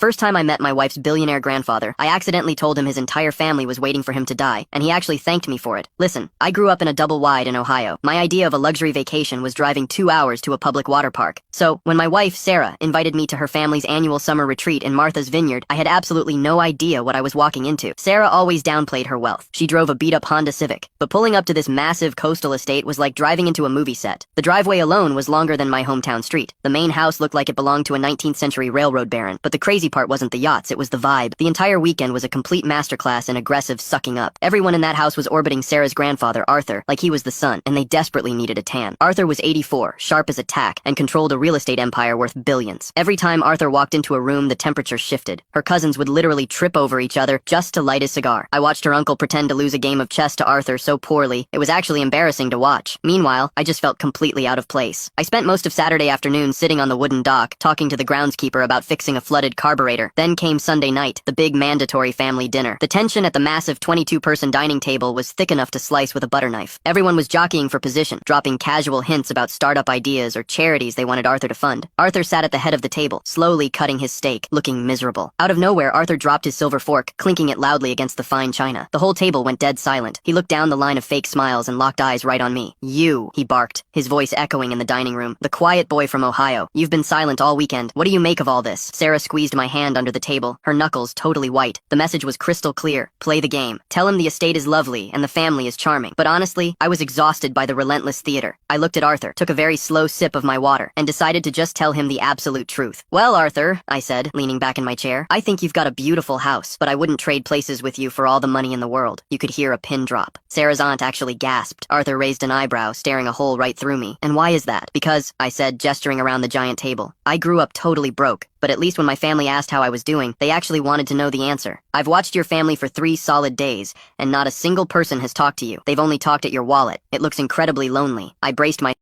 first time I met my wife's billionaire grandfather, I accidentally told him his entire family was waiting for him to die, and he actually thanked me for it. Listen, I grew up in a double-wide in Ohio. My idea of a luxury vacation was driving 2 hours to a public water park. So, when my wife, Sarah, invited me to her family's annual summer retreat in Martha's Vineyard, I had absolutely no idea what I was walking into. Sarah always downplayed her wealth. She drove a beat-up Honda Civic. But pulling up to this massive coastal estate was like driving into a movie set. The driveway alone was longer than my hometown street. The main house looked like it belonged to a 19th century railroad baron. But the crazy part wasn't the yachts, it was the vibe. The entire weekend was a complete masterclass in aggressive sucking up. Everyone in that house was orbiting Sarah's grandfather, Arthur, like he was the sun, and they desperately needed a tan. Arthur was 84, sharp as a tack, and controlled a real estate empire worth billions. Every time Arthur walked into a room, the temperature shifted. Her cousins would literally trip over each other just to light his cigar. I watched her uncle pretend to lose a game of chess to Arthur so poorly, it was actually embarrassing to watch. Meanwhile, I just felt completely out of place. I spent most of Saturday afternoon sitting on the wooden dock, talking to the groundskeeper about fixing a flooded carburetor. Then came Sunday night, the big mandatory family dinner. The tension at the massive 22-person dining table was thick enough to slice with a butter knife. Everyone was jockeying for position, dropping casual hints about startup ideas or charities they wanted Arthur to fund. Arthur sat at the head of the table, slowly cutting his steak, looking miserable. Out of nowhere, Arthur dropped his silver fork, clinking it loudly against the fine china. The whole table went dead silent. He looked down the line of fake smiles and locked eyes right on me. "You," he barked, his voice echoing in the dining room. "The quiet boy from Ohio. You've been silent all weekend. What do you make of all this?" Sarah squeezed my hand under the table, her knuckles totally white. The message was crystal clear. Play the game. Tell him the estate is lovely and the family is charming. But honestly, I was exhausted by the relentless theater. I looked at Arthur, took a very slow sip of my water, and decided to just tell him the absolute truth. "Well, Arthur," I said, leaning back in my chair, "I think you've got a beautiful house, but I wouldn't trade places with you for all the money in the world." You could hear a pin drop. Sarah's aunt actually gasped. Arthur raised an eyebrow, staring a hole right through me. "And why is that?" "Because," I said, gesturing around the giant table, "I grew up totally broke. But at least when my family asked how I was doing, they actually wanted to know the answer. I've watched your family for 3 solid days, and not a single person has talked to you. They've only talked at your wallet. It looks incredibly lonely." I braced my